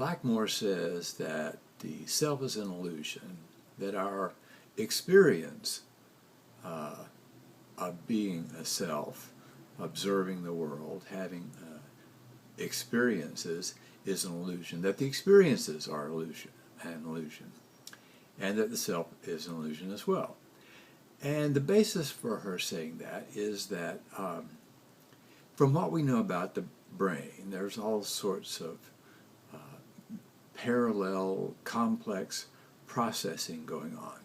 Blackmore says that the self is an illusion, that our experience of being a self, observing the world, having experiences is an illusion, that the experiences are an illusion, and that the self is an illusion as well. And the basis for her saying that is that from what we know about the brain, there's all sorts of parallel, complex processing going on.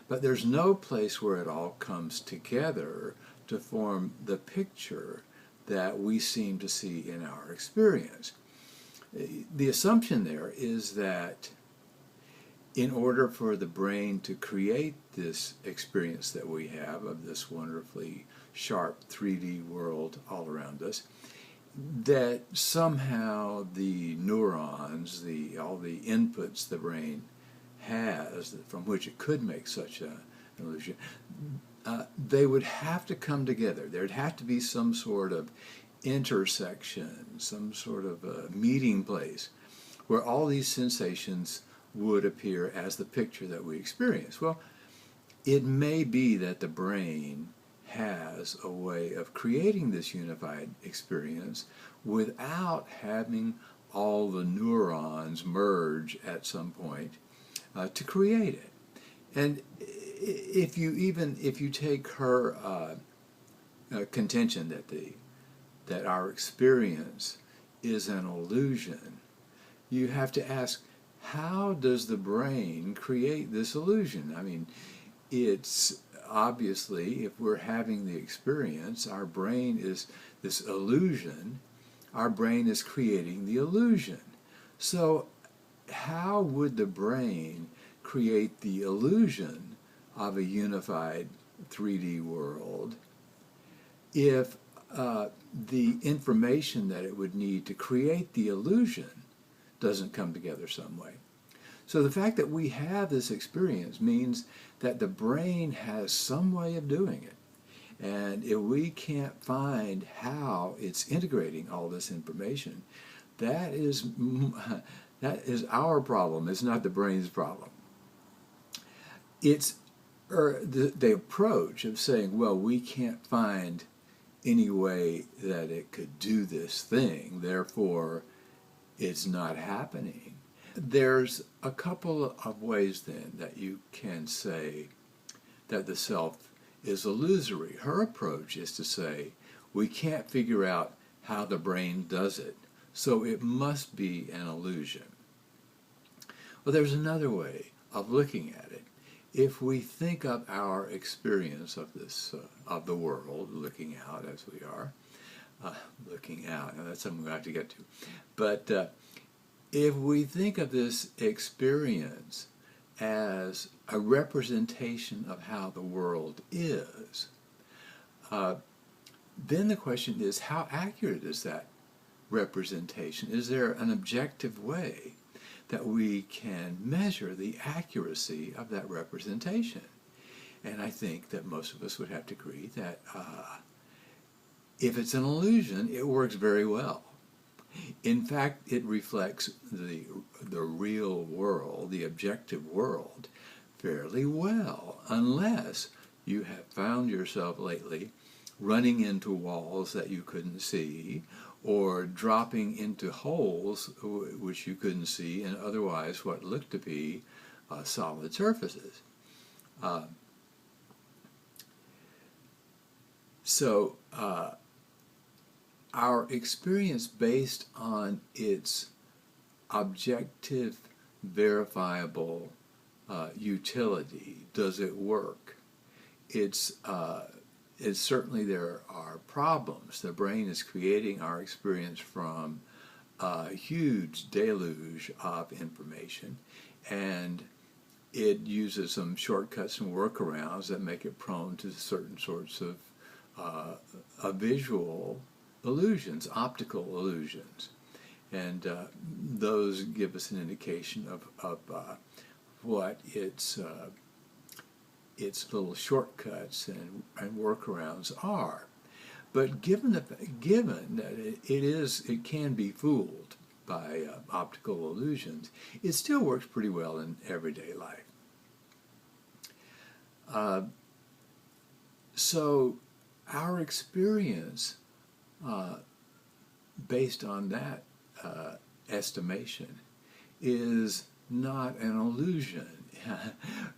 But there's no place where it all comes together to form the picture that we seem to see in our experience. The assumption there is that in order for the brain to create this experience that we have of this wonderfully sharp 3D world all around us, that somehow the neurons, all the inputs the brain has from which it could make such an illusion, they would have to come together. There'd have to be some sort of intersection, some sort of a meeting place where all these sensations would appear as the picture that we experience. Well, it may be that the brain has a way of creating this unified experience without having all the neurons merge at some point to create it. And if you take her contention that our experience is an illusion, you have to ask, how does the brain create this illusion? I mean, it's obviously, if we're having the experience, our brain is this illusion, our brain is creating the illusion. So how would the brain create the illusion of a unified 3D world if the information that it would need to create the illusion doesn't come together some way? So the fact that we have this experience means that the brain has some way of doing it. And if we can't find how it's integrating all this information, that is our problem. It's not the brain's problem. It's the approach of saying, well, we can't find any way that it could do this thing, therefore it's not happening. There's a couple of ways then that you can say that the self is illusory. Her approach is to say, we can't figure out how the brain does it, so it must be an illusion. Well, there's another way of looking at it. If we think of our experience of this, of the world, looking out as we are, looking out, now that's something we have to get to, but if we think of this experience as a representation of how the world is, then the question is, how accurate is that representation? Is there an objective way that we can measure the accuracy of that representation? And I think that most of us would have to agree that if it's an illusion, it works very well. In fact, it reflects the real world, the objective world, fairly well, unless you have found yourself lately running into walls that you couldn't see, or dropping into holes which you couldn't see, and otherwise what looked to be solid surfaces. So our experience based on its objective, verifiable utility, does it work? It's certainly there are problems. The brain is creating our experience from a huge deluge of information, and it uses some shortcuts and workarounds that make it prone to certain sorts of visual illusions, optical illusions. And those give us an indication of what its little shortcuts and workarounds are. But given that it can be fooled by optical illusions, it still works pretty well in everyday life. So our experience, based on that estimation, is not an illusion.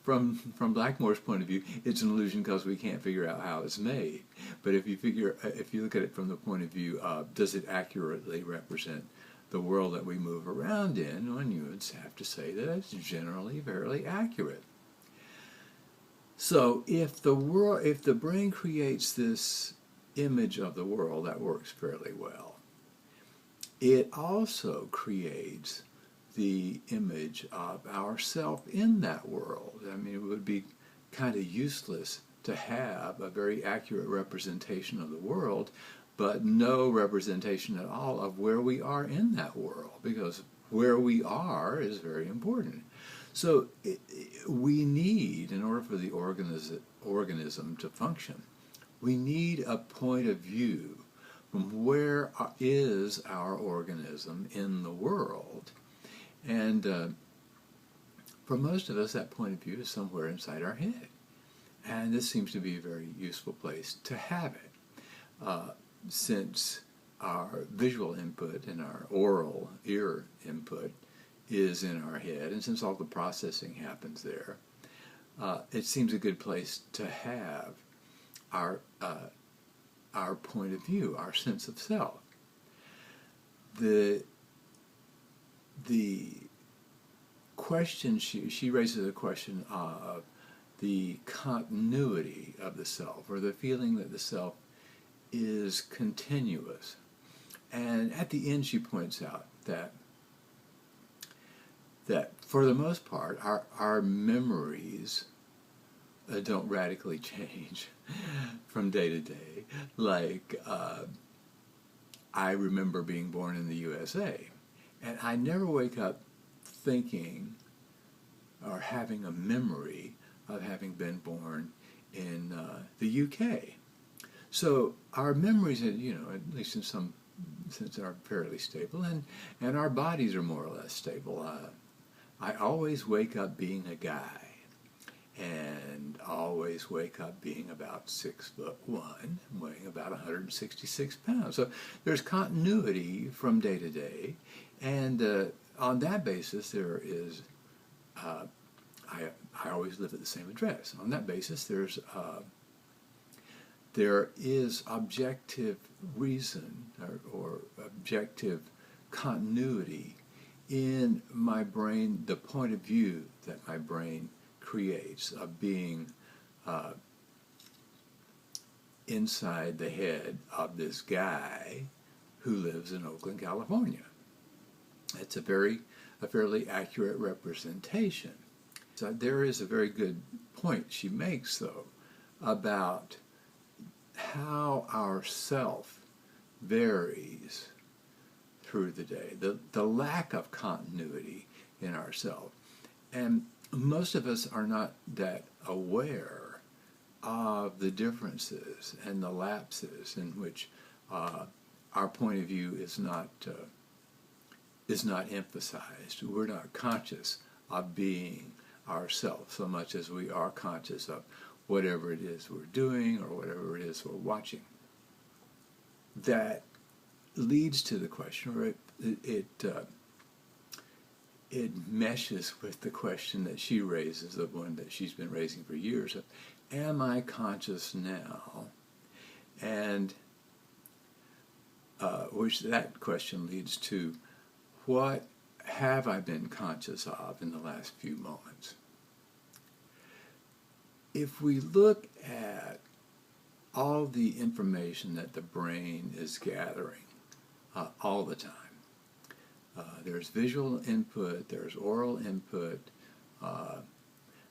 From Blackmore's point of view, it's an illusion because we can't figure out how it's made. But if you look at it from the point of view of does it accurately represent the world that we move around in, then you would have to say that it's generally fairly accurate. So if the brain creates this image of the world, that works fairly well. It also creates the image of ourself in that world. I mean, it would be kind of useless to have a very accurate representation of the world, but no representation at all of where we are in that world, because where we are is very important. So we need, in order for the organism to function, we need a point of view from where is our organism in the world. And for most of us, that point of view is somewhere inside our head. And this seems to be a very useful place to have it, since our visual input and our oral ear input is in our head, and since all the processing happens there, it seems a good place to have our point of view, our sense of self. The question she raises a question of the continuity of the self, or the feeling that the self is continuous. And at the end she points out that for the most part our memories don't radically change from day to day. Like I remember being born in the USA, and I never wake up thinking or having a memory of having been born in the UK. So our memories, at least in some sense, are fairly stable, and our bodies are more or less stable. I always wake up being a guy, and always wake up being about 6'1", weighing about 166 pounds. So there's continuity from day to day, and on that basis there is, I always live at the same address. On that basis there is objective reason or objective continuity in my brain, the point of view that my brain creates of being inside the head of this guy who lives in Oakland, California. It's a fairly accurate representation. So there is a very good point she makes, though, about how our self varies through the day, the lack of continuity in ourself. And most of us are not that aware of the differences and the lapses in which our point of view is not emphasized. We're not conscious of being ourselves so much as we are conscious of whatever it is we're doing or whatever it is we're watching. That leads to the question, or it meshes with the question that she raises, the one that she's been raising for years, of, am I conscious now? And which that question leads to, what have I been conscious of in the last few moments? If we look at all the information that the brain is gathering all the time, there's visual input, there's oral input,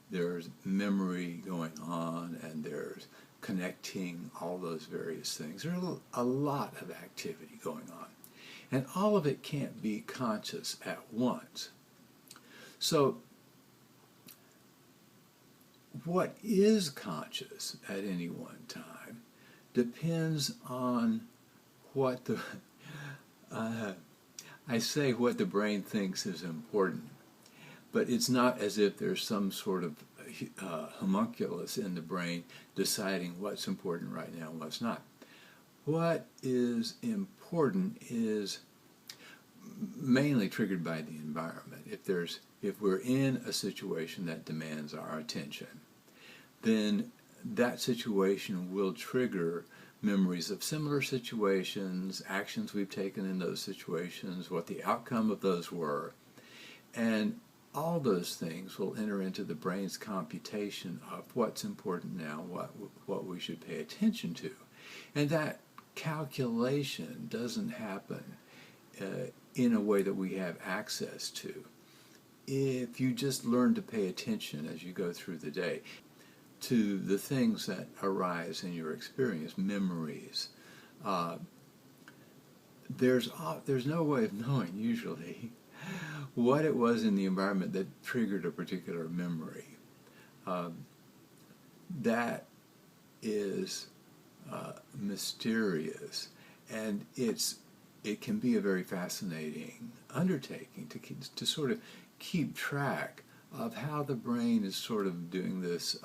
there's memory going on, and there's connecting all those various things. There's a lot of activity going on. And all of it can't be conscious at once. So what is conscious at any one time depends on what I say what the brain thinks is important, but it's not as if there's some sort of homunculus in the brain deciding what's important right now and what's not. What is important is mainly triggered by the environment. If we're in a situation that demands our attention, then that situation will trigger memories of similar situations, actions we've taken in those situations, what the outcome of those were, and all those things will enter into the brain's computation of what's important now, what we should pay attention to. And that calculation doesn't happen in a way that we have access to. If you just learn to pay attention as you go through the day to the things that arise in your experience, memories, there's no way of knowing usually what it was in the environment that triggered a particular memory. That is mysterious, and it can be a very fascinating undertaking to sort of keep track of how the brain is sort of doing this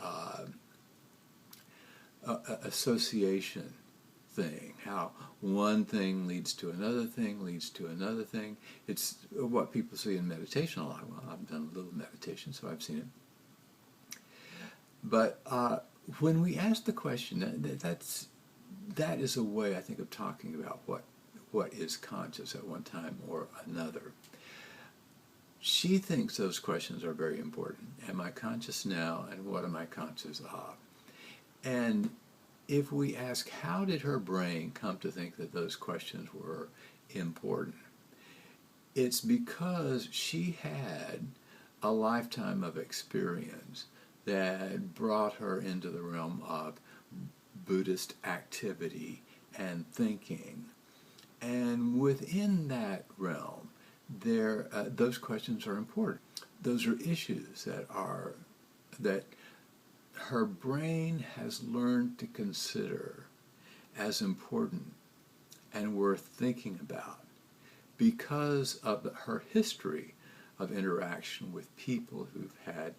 association thing, how one thing leads to another thing, leads to another thing. It's what people see in meditation a lot. Well, I've done a little meditation, so I've seen it. But when we ask the question, that is a way, I think, of talking about what is conscious at one time or another. She thinks those questions are very important. Am I conscious now, and what am I conscious of? And if we ask, how did her brain come to think that those questions were important? It's because she had a lifetime of experience that brought her into the realm of Buddhist activity and thinking. And within that realm, those questions are important. Those are issues that her brain has learned to consider as important and worth thinking about because of her history of interaction with people who've had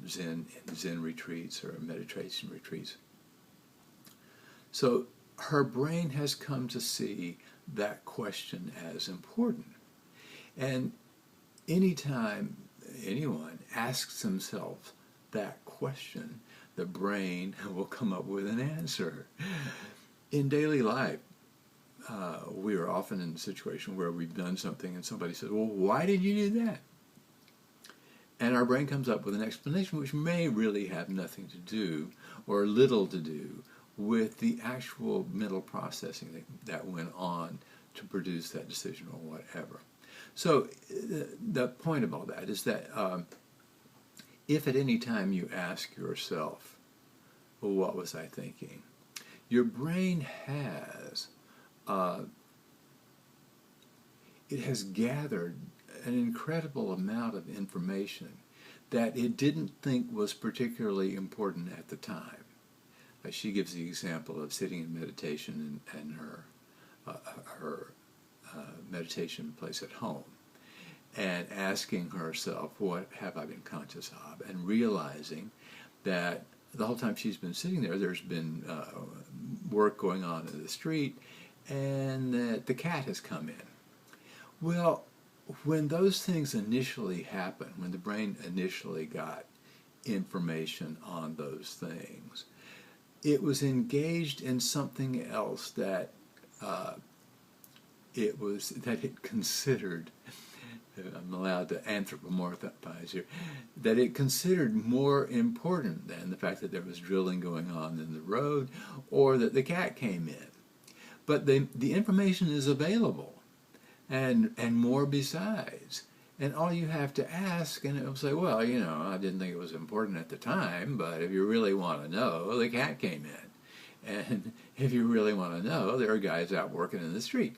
Zen retreats or meditation retreats. So her brain has come to see that question as important. And anytime anyone asks themselves that question, the brain will come up with an answer. In daily life, we are often in a situation where we've done something and somebody says, well, why did you do that? And our brain comes up with an explanation which may really have nothing to do or little to do with the actual mental processing that went on to produce that decision or whatever. So the point of all that is that if at any time you ask yourself, well, what was I thinking? Your brain has it has gathered an incredible amount of information that it didn't think was particularly important at the time. She gives the example of sitting in meditation in her meditation place at home and asking herself, what have I been conscious of? And realizing that the whole time she's been sitting there, there's been work going on in the street and that the cat has come in. Well, when those things initially happened, when the brain initially got information on those things, it was engaged in something else that it considered, I'm allowed to anthropomorphize here, that it considered more important than the fact that there was drilling going on in the road or that the cat came in. But the information is available, and more besides. And all you have to ask, and it'll say, well, I didn't think it was important at the time, but if you really want to know, the cat came in. And if you really want to know, there are guys out working in the street.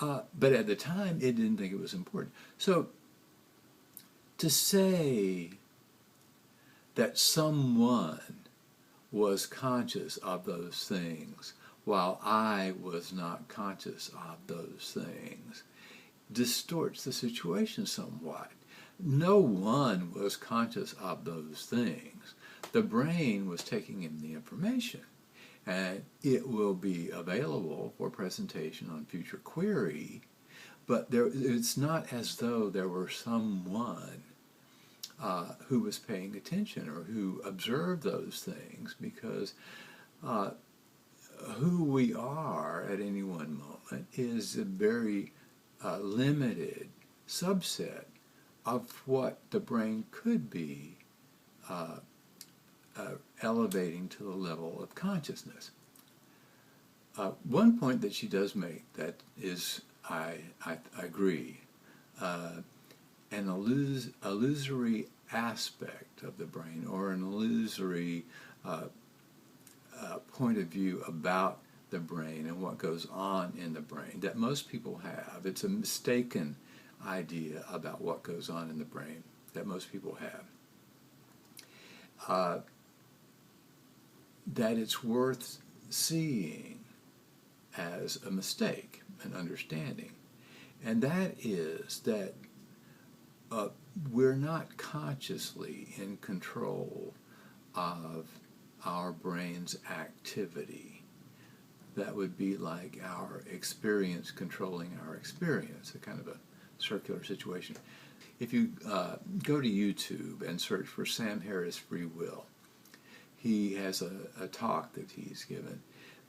But at the time, it didn't think it was important. So to say that someone was conscious of those things while I was not conscious of those things distorts the situation somewhat. No one was conscious of those things. The brain was taking in the information, and it will be available for presentation on future query, but it's not as though there were someone who was paying attention or who observed those things, because who we are at any one moment is a very limited subset of what the brain could be elevating to the level of consciousness. One point that she does make that is, I agree, an illusory aspect of the brain, or an illusory point of view about the brain and what goes on in the brain that most people have. It's a mistaken idea about what goes on in the brain that most people have. That it's worth seeing as a mistake and understanding. And that is that we're not consciously in control of our brain's activity. That would be like our experience controlling our experience, a kind of a circular situation. If you go to YouTube and search for Sam Harris Free Will, he has a talk that he's given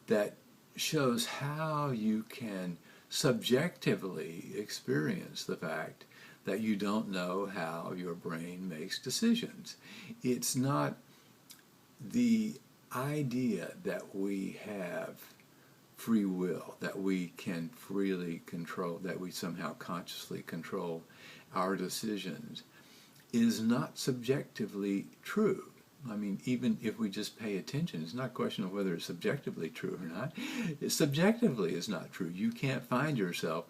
that shows how you can subjectively experience the fact that you don't know how your brain makes decisions. It's not the idea that we have free will, that we can freely control, that we somehow consciously control our decisions, is not subjectively true. I mean, even if we just pay attention, it's not a question of whether it's subjectively true or not. It subjectively is not true. You can't find yourself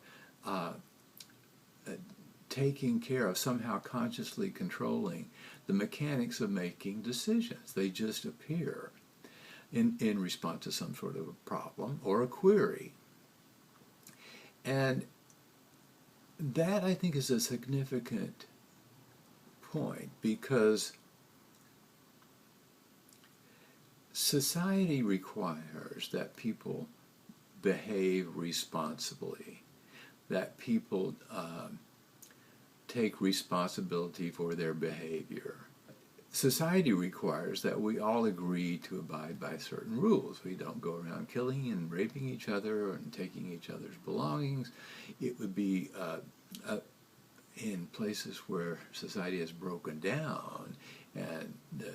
taking care of, somehow consciously controlling the mechanics of making decisions. They just appear in response to some sort of a problem or a query. And that, I think, is a significant point, because society requires that people behave responsibly, that people take responsibility for their behavior. Society requires that we all agree to abide by certain rules. We don't go around killing and raping each other and taking each other's belongings. It would be in places where society has broken down and the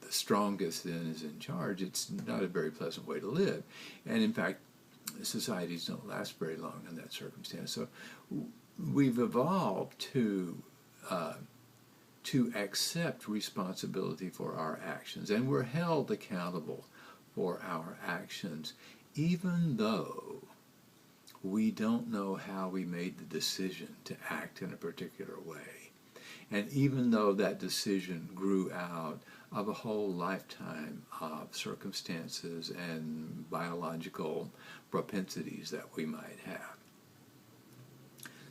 strongest then is in charge. It's not a very pleasant way to live. And in fact, societies don't last very long in that circumstance. So we've evolved to accept responsibility for our actions, and we're held accountable for our actions, even though we don't know how we made the decision to act in a particular way. And even though that decision grew out of a whole lifetime of circumstances and biological propensities that we might have.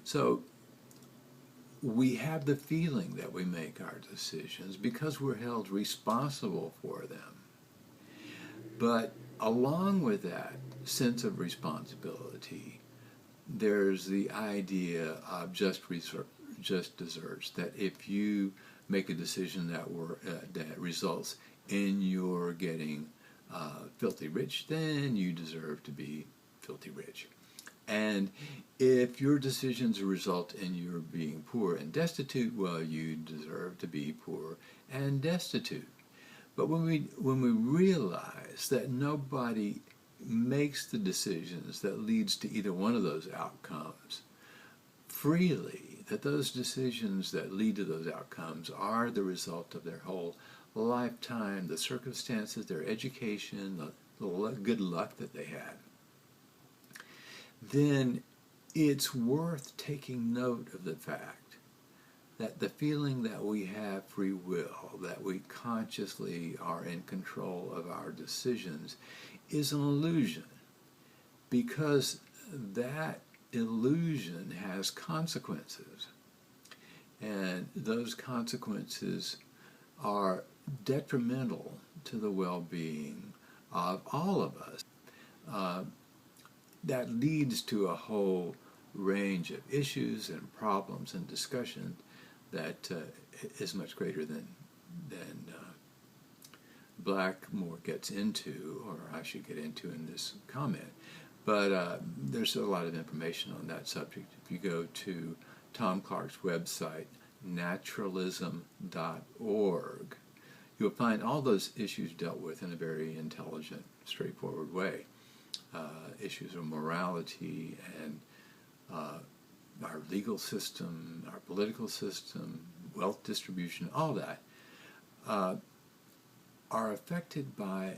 So we have the feeling that we make our decisions because we're held responsible for them. But along with that sense of responsibility, there's the idea of just desserts, that if you make a decision that results in your getting filthy rich, then you deserve to be filthy rich. And if your decisions result in your being poor and destitute, well, you deserve to be poor and destitute. But when we realize that nobody makes the decisions that leads to either one of those outcomes freely, that those decisions that lead to those outcomes are the result of their whole lifetime, the circumstances, their education, the good luck that they had, then it's worth taking note of the fact that the feeling that we have free will, that we consciously are in control of our decisions, is an illusion, because that illusion has consequences, and those consequences are detrimental to the well-being of all of us. That leads to a whole range of issues and problems and discussion that is much greater than Blackmore gets into, or I should get into in this comment. But there's a lot of information on that subject. If you go to Tom Clark's website, naturalism.org, you'll find all those issues dealt with in a very intelligent, straightforward way. Issues of morality and our legal system, our political system, wealth distribution, all that are affected by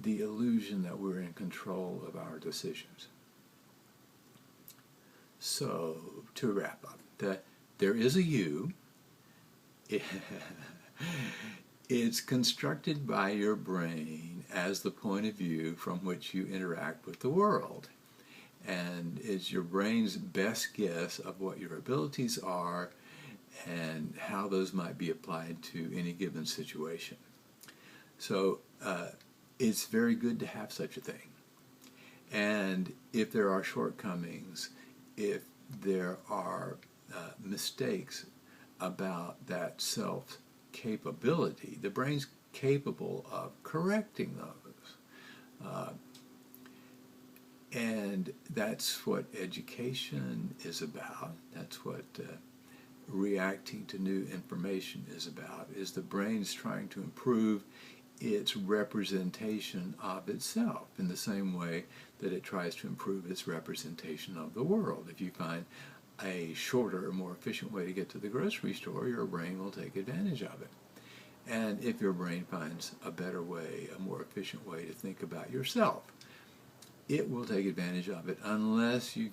the illusion that we're in control of our decisions. So, to wrap up, there is a you. It's constructed by your brain as the point of view from which you interact with the world. And it's your brain's best guess of what your abilities are and how those might be applied to any given situation. So it's very good to have such a thing. And if there are shortcomings, if there are mistakes about that self-capability, the brain's capable of correcting those. And that's what education is about. That's what reacting to new information is about, is the brain's trying to improve its representation of itself in the same way that it tries to improve its representation of the world. If you find a shorter, more efficient way to get to the grocery store, your brain will take advantage of it. And if your brain finds a better way, a more efficient way to think about yourself, it will take advantage of it unless you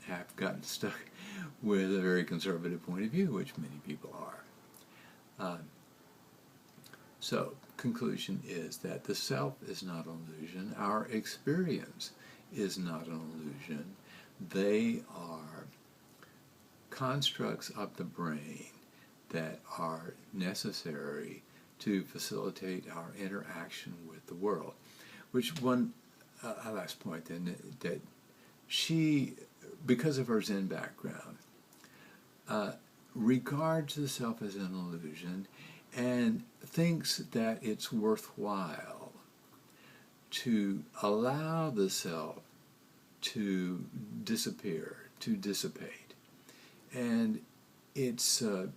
have gotten stuck with a very conservative point of view, which many people are. So, conclusion is that the self is not an illusion. Our experience is not an illusion. They are constructs of the brain that are necessary to facilitate our interaction with the world. Which one, last point then, that she, because of her Zen background, regards the self as an illusion and thinks that it's worthwhile to allow the self to disappear, to dissipate. And it seems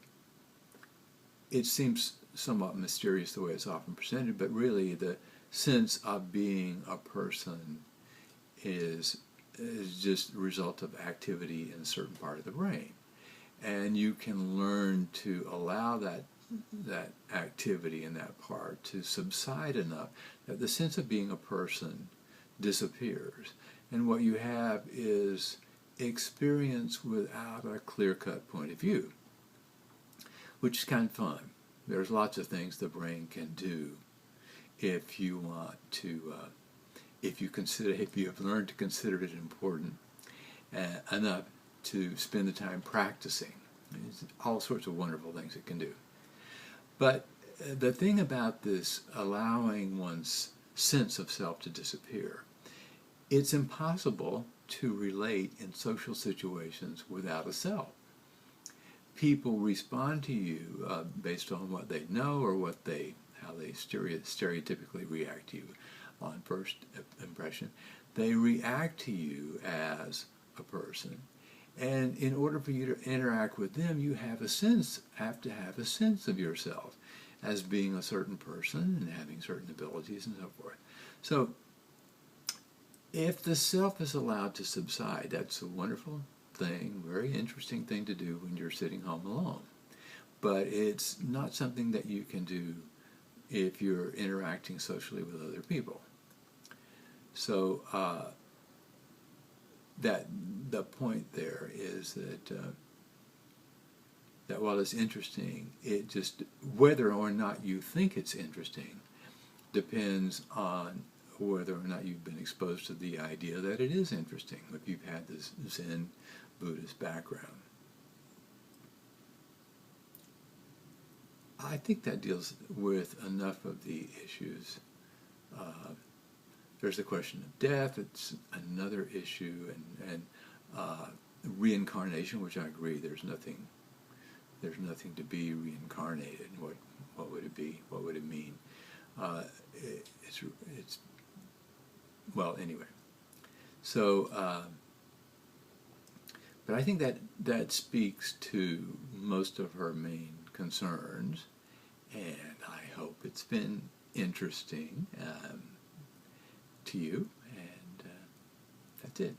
somewhat mysterious the way it's often presented, but really the sense of being a person is just a result of activity in a certain part of the brain. And you can learn to allow that activity in that part to subside enough that the sense of being a person disappears. And what you have is experience without a clear-cut point of view, which is kind of fun. There's lots of things the brain can do if you want to, if you have learned to consider it important enough to spend the time practicing. There's all sorts of wonderful things it can do. But the thing about this allowing one's sense of self to disappear, it's impossible to relate in social situations without a self. People respond to you based on what they know or how they stereotypically react to you on first impression. They react to you as a person. And in order for you to interact with them, you have to have a sense of yourself as being a certain person and having certain abilities and so forth. So if the self is allowed to subside, that's a wonderful thing, very interesting thing to do when you're sitting home alone. But it's not something that you can do if you're interacting socially with other people. So that the point there is that while it's interesting, it just, whether or not you think it's interesting depends on whether or not you've been exposed to the idea that it is interesting if you've had this Zen Buddhist background. I think that deals with enough of the issues. There's the question of death. It's another issue, and reincarnation, which I agree. There's nothing to be reincarnated. What would it be? What would it mean? It's well, anyway. So, but I think that speaks to most of her main concerns, and I hope it's been interesting to you, and that's it.